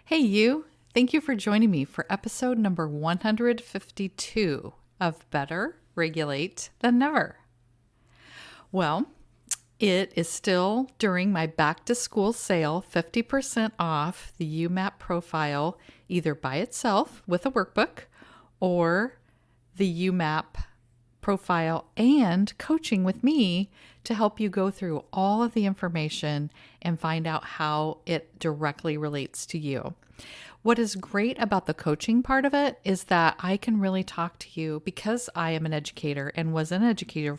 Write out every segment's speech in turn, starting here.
Hey, you. Thank you for joining me for episode number 152 of Better Regulate Than Never. Well, it is still during my back to school sale, 50% off the UMAP profile, either by itself with a workbook or the UMAP profile and coaching with me to help you go through all of the information and find out how it directly relates to you. What is great about the coaching part of it is that I can really talk to you because I am an educator and was an educator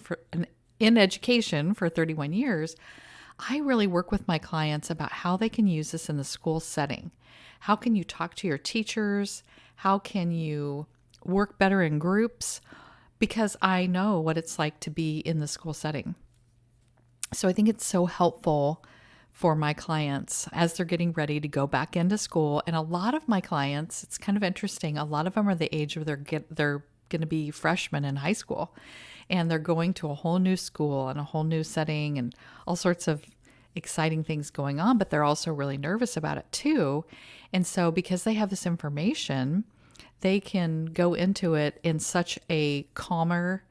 in education for 31 years. I really work with my clients about how they can use this in the school setting. How can you talk to your teachers? How can you work better in groups? Because I know what it's like to be in the school setting. So I think it's so helpful for my clients as they're getting ready to go back into school. And a lot of my clients, it's kind of interesting, a lot of them are the age of they're going to be freshmen in high school, and they're going to a whole new school and a whole new setting and all sorts of exciting things going on, but they're also really nervous about it too. And so because they have this information, they can go into it in such a calmer,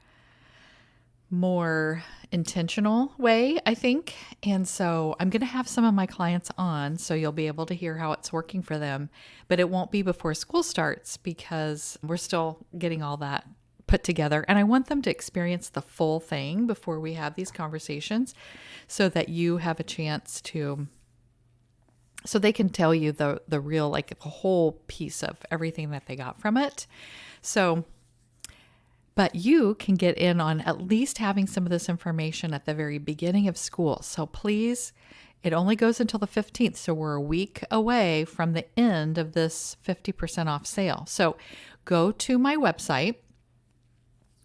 more intentional way, I think. And so I'm going to have some of my clients on, so you'll be able to hear how it's working for them, but it won't be before school starts because we're still getting all that put together. And I want them to experience the full thing before we have these conversations so that you have a chance to, so they can tell you the real, like the whole piece of everything that they got from it. So, but you can get in on at least having some of this information at the very beginning of school. So please, it only goes until the 15th. So we're a week away from the end of this 50% off sale. So go to my website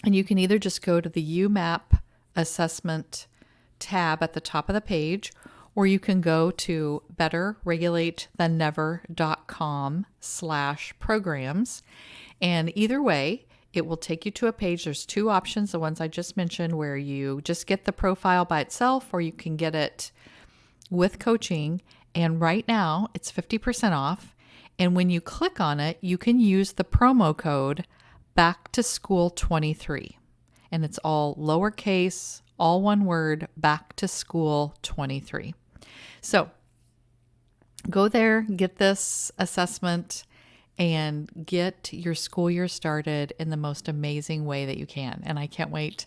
and you can either just go to the UMAP assessment tab at the top of the page, or you can go to betterregulatethannever.com/programs. And either way, it will take you to a page. There's two options, the ones I just mentioned, where you just get the profile by itself, or you can get it with coaching. And right now it's 50% off. And when you click on it, you can use the promo code back to school 23. And it's all lowercase, all one word, back to school 23. So go there, get this assessment, and get your school year started in the most amazing way that you can. And I can't wait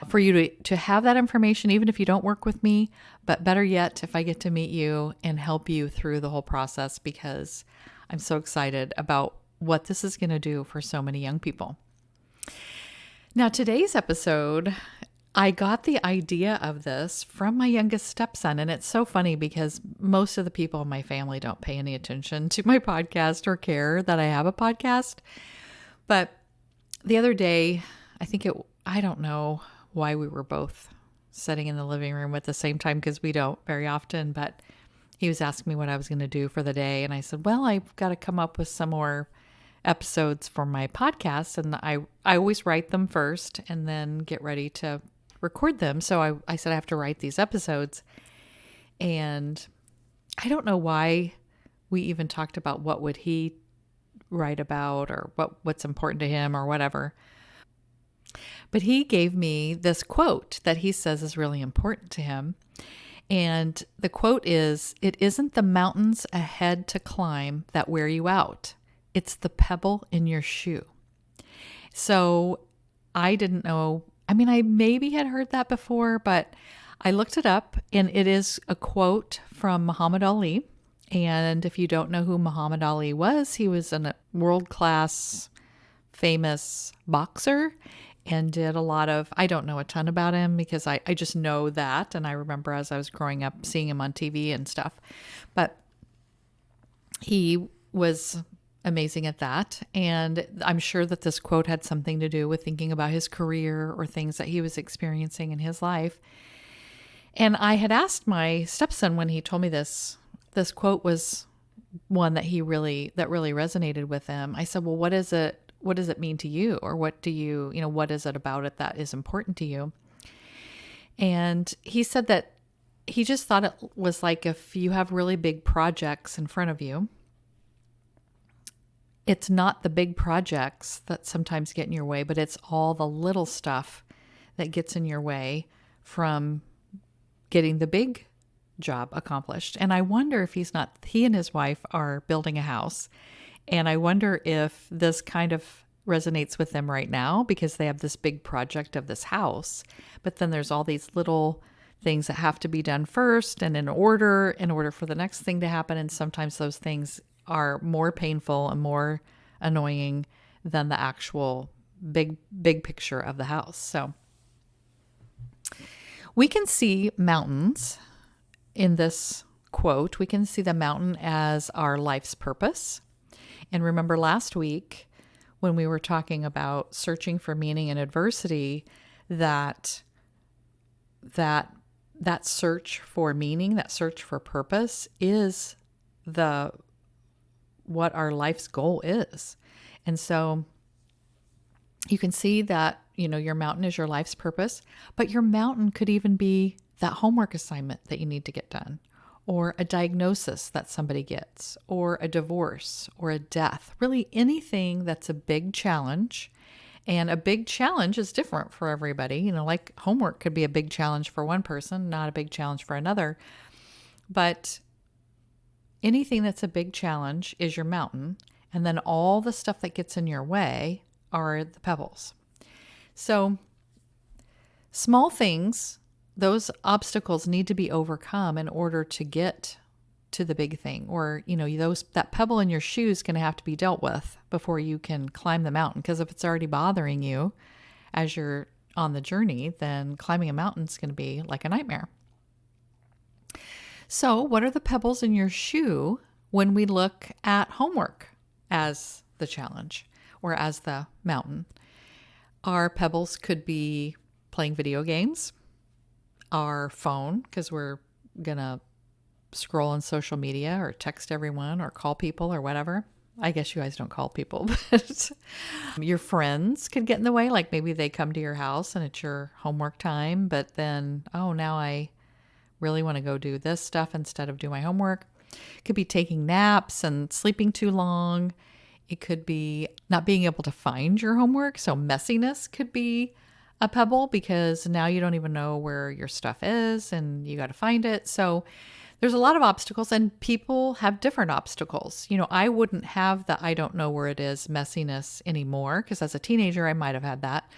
for you to have that information, even if you don't work with me, but better yet, if I get to meet you and help you through the whole process, because I'm so excited about what this is going to do for so many young people. Now, today's episode, I got the idea of this from my youngest stepson. And it's so funny because most of the people in my family don't pay any attention to my podcast or care that I have a podcast. But the other day, I don't know why we were both sitting in the living room at the same time, because we don't very often, but he was asking me what I was going to do for the day. And I said, well, I've got to come up with some more episodes for my podcast. And I always write them first and then get ready to record them. So I said, I have to write these episodes. And I don't know why we even talked about what would he write about or what's important to him or whatever. But he gave me this quote that he says is really important to him. And the quote is, "It isn't the mountains ahead to climb that wear you out. It's the pebble in your shoe." So I didn't know. I mean, I maybe had heard that before, but I looked it up, and it is a quote from Muhammad Ali. And if you don't know who Muhammad Ali was, he was a world-class, famous boxer and did a lot of, I don't know a ton about him because I just know that. And I remember as I was growing up seeing him on TV and stuff. But he was amazing at that. And I'm sure that this quote had something to do with thinking about his career or things that he was experiencing in his life. And I had asked my stepson when he told me this quote was one that really resonated with him. I said, well, what does it mean to you? Or what is it about it that is important to you? And he said that he just thought it was like if you have really big projects in front of you it's not the big projects that sometimes get in your way, but it's all the little stuff that gets in your way from getting the big job accomplished. And I wonder if he and his wife are building a house. And I wonder if this kind of resonates with them right now because they have this big project of this house. But then there's all these little things that have to be done first and in order for the next thing to happen. And sometimes those things are more painful and more annoying than the actual big picture of the house. So we can see mountains in this quote. We can see the mountain as our life's purpose. And remember last week when we were talking about searching for meaning in adversity, that search for meaning, that search for purpose is what our life's goal is. And so you can see that, your mountain is your life's purpose, but your mountain could even be that homework assignment that you need to get done, or a diagnosis that somebody gets, or a divorce, or a death, really anything that's a big challenge. And a big challenge is different for everybody. Like homework could be a big challenge for one person, not a big challenge for another. But anything that's a big challenge is your mountain. And then all the stuff that gets in your way are the pebbles. So small things, those obstacles need to be overcome in order to get to the big thing. Or, that pebble in your shoe is going to have to be dealt with before you can climb the mountain. Because if it's already bothering you as you're on the journey, then climbing a mountain is going to be like a nightmare. So what are the pebbles in your shoe when we look at homework as the challenge or as the mountain? Our pebbles could be playing video games, our phone, because we're going to scroll on social media or text everyone or call people or whatever. I guess you guys don't call people, but your friends could get in the way. Like maybe they come to your house and it's your homework time, but then, now I really want to go do this stuff instead of do my homework. It could be taking naps and sleeping too long. It could be not being able to find your homework. So messiness could be a pebble because now you don't even know where your stuff is and you got to find it. So there's a lot of obstacles and people have different obstacles. I wouldn't have the I don't know where it is messiness anymore because as a teenager, I might have had that.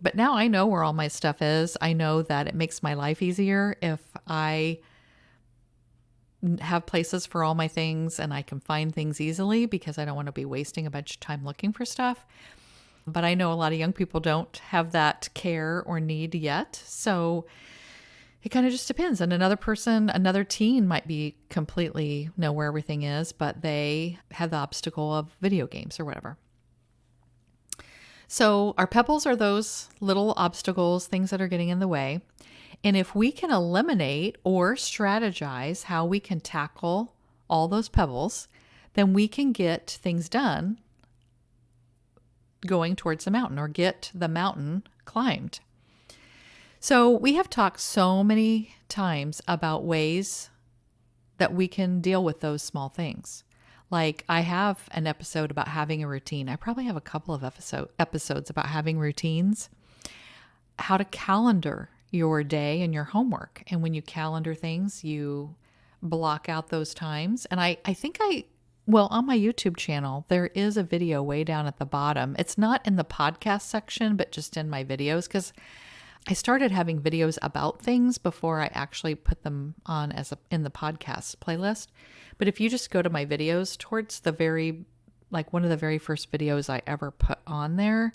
But now I know where all my stuff is. I know that it makes my life easier if I have places for all my things and I can find things easily because I don't want to be wasting a bunch of time looking for stuff. But I know a lot of young people don't have that care or need yet. So it kind of just depends. And another teen might be completely know where everything is, but they have the obstacle of video games or whatever. So our pebbles are those little obstacles, things that are getting in the way. And if we can eliminate or strategize how we can tackle all those pebbles, then we can get things done going towards the mountain or get the mountain climbed. So we have talked so many times about ways that we can deal with those small things. Like I have an episode about having a routine. I probably have a couple of episodes about having routines, how to calendar your day and your homework. And when you calendar things, you block out those times. And I think on my YouTube channel, there is a video way down at the bottom. It's not in the podcast section, but just in my videos because I started having videos about things before I actually put them on in the podcast playlist. But if you just go to my videos towards one of the very first videos I ever put on there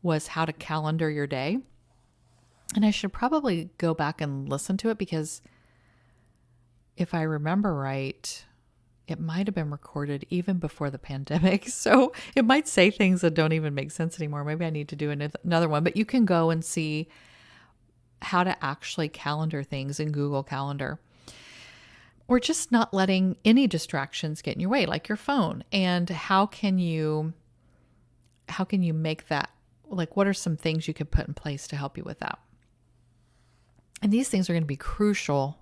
was how to calendar your day. And I should probably go back and listen to it because if I remember right, it might have been recorded even before the pandemic. So it might say things that don't even make sense anymore. Maybe I need to do another one, but you can go and see how to actually calendar things in Google Calendar, or just not letting any distractions get in your way, like your phone. And how can you make that, what are some things you could put in place to help you with that? And these things are going to be crucial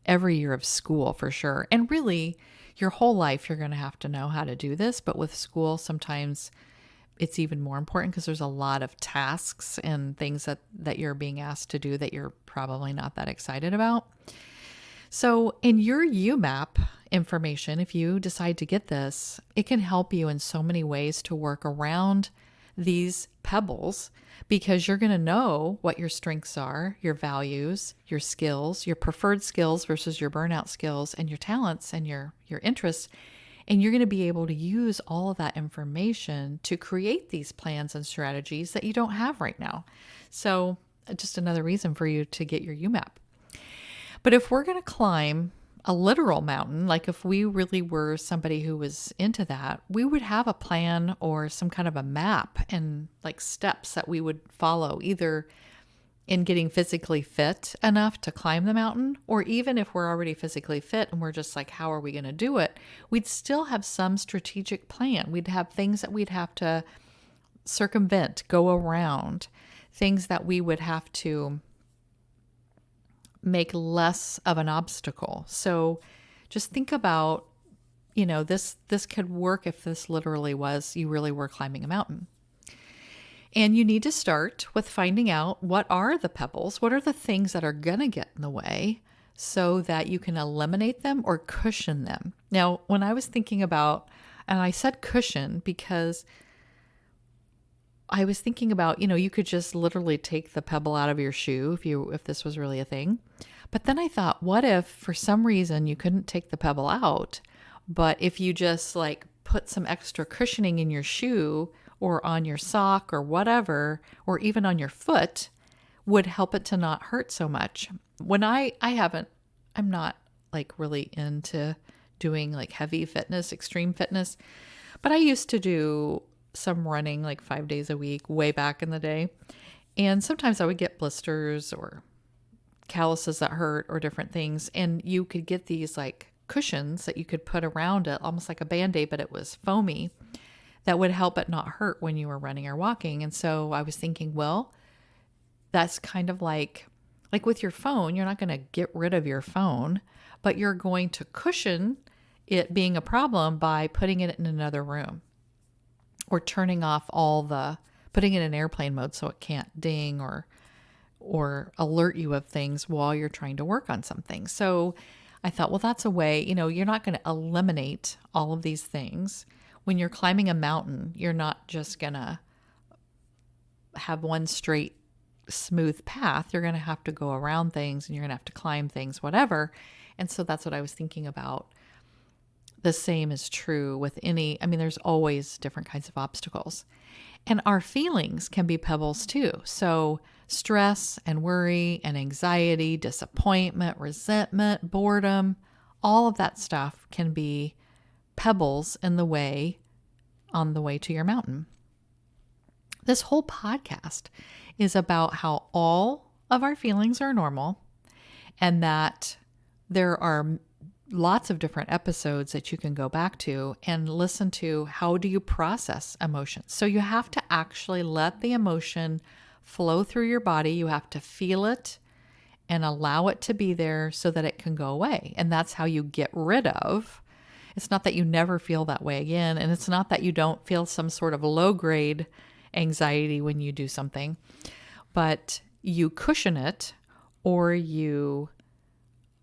every year of school for sure. And really, your whole life you're going to have to know how to do this, but with school sometimes it's even more important because there's a lot of tasks and things that you're being asked to do that you're probably not that excited about. So in your UMAP information, if you decide to get this, it can help you in so many ways to work around these pebbles because you're going to know what your strengths are, your values, your skills, your preferred skills versus your burnout skills, and your talents and your interests. And you're going to be able to use all of that information to create these plans and strategies that you don't have right now. So just another reason for you to get your UMAP. But if we're going to climb a literal mountain, like if we really were somebody who was into that, we would have a plan or some kind of a map and like steps that we would follow, either in getting physically fit enough to climb the mountain, or even if we're already physically fit and we're just like, how are we going to do it? We'd still have some strategic plan. We'd have things that we'd have to circumvent, go around, things that we would have to make less of an obstacle. So just think about, this could work if this literally was, you really were climbing a mountain. And you need to start with finding out what are the pebbles, what are the things that are going to get in the way so that you can eliminate them or cushion them. Now, when I was thinking about, and I said cushion because I was thinking about, you could just literally take the pebble out of your shoe if this was really a thing. But then I thought, what if for some reason you couldn't take the pebble out, but if you just like put some extra cushioning in your shoe or on your sock or whatever, or even on your foot, would help it to not hurt so much. When I'm not like really into doing like heavy fitness, extreme fitness, but I used to do some running like 5 days a week way back in the day. And sometimes I would get blisters or calluses that hurt or different things. And you could get these like cushions that you could put around it, almost like a Band-Aid, but it was foamy, that would help it not hurt when you were running or walking. And so I was thinking, well, that's kind of like with your phone, you're not going to get rid of your phone, but you're going to cushion it being a problem by putting it in another room or turning off putting it in airplane mode so it can't ding or alert you of things while you're trying to work on something. So I thought, well, that's a way, you're not going to eliminate all of these things. When you're climbing a mountain, you're not just going to have one straight, smooth path. You're going to have to go around things and you're going to have to climb things, whatever. And so that's what I was thinking about. The same is true with there's always different kinds of obstacles. And our feelings can be pebbles too. So stress and worry and anxiety, disappointment, resentment, boredom, all of that stuff can be pebbles on the way to your mountain. This whole podcast is about how all of our feelings are normal and that there are lots of different episodes that you can go back to and listen to how do you process emotions. So you have to actually let the emotion flow through your body. You have to feel it and allow it to be there so that it can go away. And that's how you get rid of. It's not that you never feel that way again. And it's not that you don't feel some sort of low grade anxiety when you do something, but you cushion it or you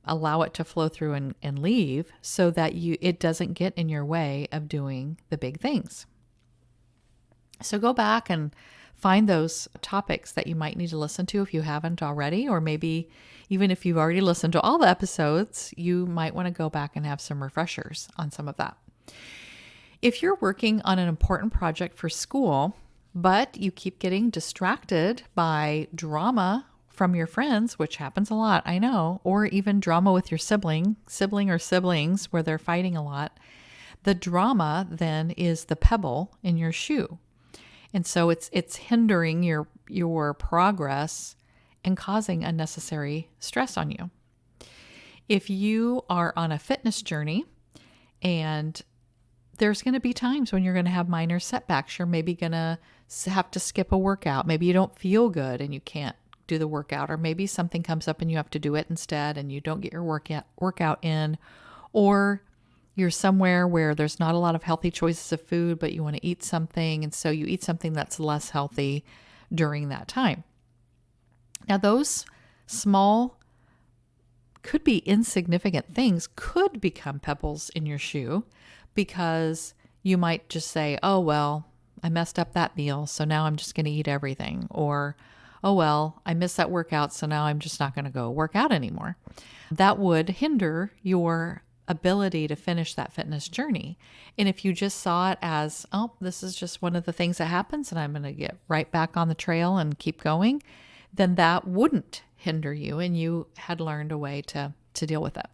allow it to flow through and leave so that it doesn't get in your way of doing the big things. So go back and find those topics that you might need to listen to if you haven't already, or maybe even if you've already listened to all the episodes, you might want to go back and have some refreshers on some of that. If you're working on an important project for school, but you keep getting distracted by drama from your friends, which happens a lot, I know, or even drama with your sibling or siblings where they're fighting a lot, the drama then is the pebble in your shoe. And so it's hindering your progress and causing unnecessary stress on you. If you are on a fitness journey and there's going to be times when you're going to have minor setbacks, you're maybe going to have to skip a workout. Maybe you don't feel good and you can't do the workout, or maybe something comes up and you have to do it instead and you don't get your workout in, or you're somewhere where there's not a lot of healthy choices of food, but you want to eat something. And so you eat something that's less healthy during that time. Now, those small, could be insignificant things could become pebbles in your shoe because you might just say, oh, well, I messed up that meal, so now I'm just going to eat everything. Or, oh, well, I missed that workout, so now I'm just not going to go work out anymore. That would hinder your ability to finish that fitness journey. And if you just saw it as, oh, this is just one of the things that happens and I'm going to get right back on the trail and keep going, then that wouldn't hinder you and you had learned a way to deal with it.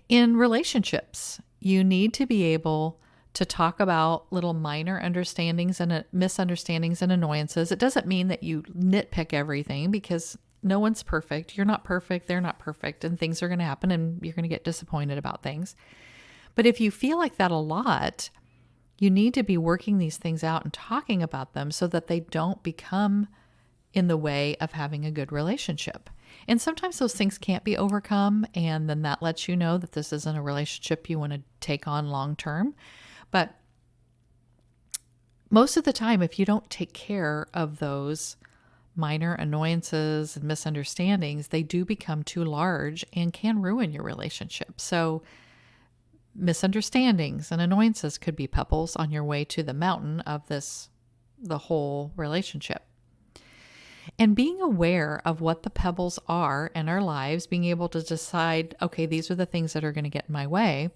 In relationships, you need to be able to talk about little minor understandings and misunderstandings and annoyances. It doesn't mean that you nitpick everything because no one's perfect. You're not perfect. They're not perfect. And things are going to happen and you're going to get disappointed about things. But if you feel like that a lot, you need to be working these things out and talking about them so that they don't become in the way of having a good relationship. And sometimes those things can't be overcome. And then that lets you know that this isn't a relationship you want to take on long term. But most of the time, if you don't take care of those minor annoyances and misunderstandings, they do become too large and can ruin your relationship. So misunderstandings and annoyances could be pebbles on your way to the mountain of the whole relationship. And being aware of what the pebbles are in our lives, being able to decide, okay, these are the things that are going to get in my way,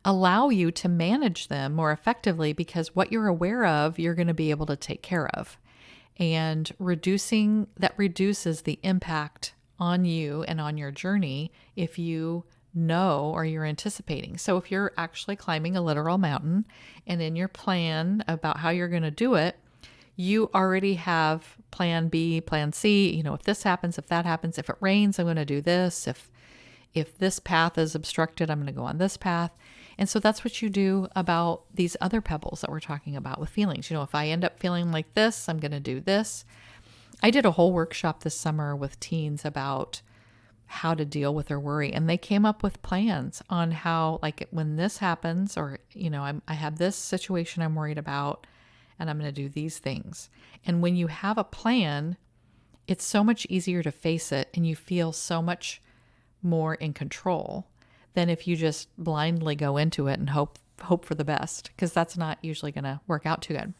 allow you to manage them more effectively because what you're aware of, you're going to be able to take care of. And reduces the impact on you and on your journey if you know or you're anticipating. So if you're actually climbing a literal mountain and in your plan about how you're going to do it, you already have plan B, plan C. If this happens, if that happens, if it rains, I'm going to do this. If this path is obstructed, I'm going to go on this path. And so that's what you do about these other pebbles that we're talking about with feelings. If I end up feeling like this, I'm going to do this. I did a whole workshop this summer with teens about how to deal with their worry. And they came up with plans on how, like when this happens, or, I have this situation I'm worried about, and I'm going to do these things. And when you have a plan, it's so much easier to face it and you feel so much more in control than if you just blindly go into it and hope for the best, because that's not usually going to work out too good.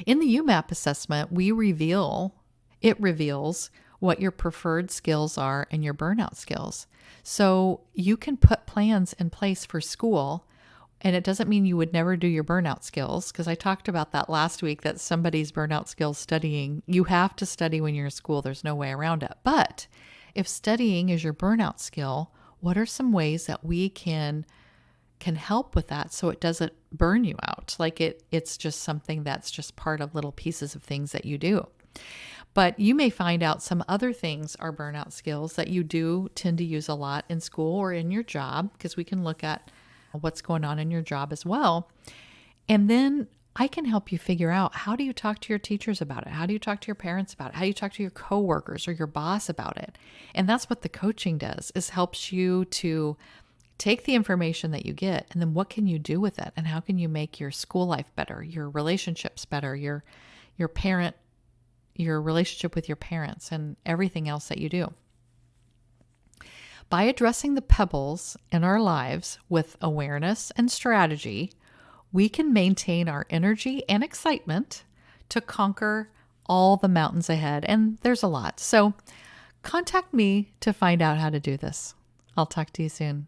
In the UMAP assessment, it reveals what your preferred skills are and your burnout skills. So you can put plans in place for school, and it doesn't mean you would never do your burnout skills, because I talked about that last week, that somebody's burnout skills studying, you have to study when you're in school. There's no way around it. But if studying is your burnout skill, what are some ways that we can help with that so it doesn't burn you out? Like it's just something that's just part of little pieces of things that you do. But you may find out some other things are burnout skills that you do tend to use a lot in school or in your job, because we can look at what's going on in your job as well. And then I can help you figure out, how do you talk to your teachers about it? How do you talk to your parents about it? How do you talk to your coworkers or your boss about it? And that's what the coaching does, is helps you to take the information that you get and then what can you do with it? And how can you make your school life better, your relationships better, your relationship with your parents and everything else that you do. By addressing the pebbles in our lives with awareness and strategy, we can maintain our energy and excitement to conquer all the mountains ahead. And there's a lot. So contact me to find out how to do this. I'll talk to you soon.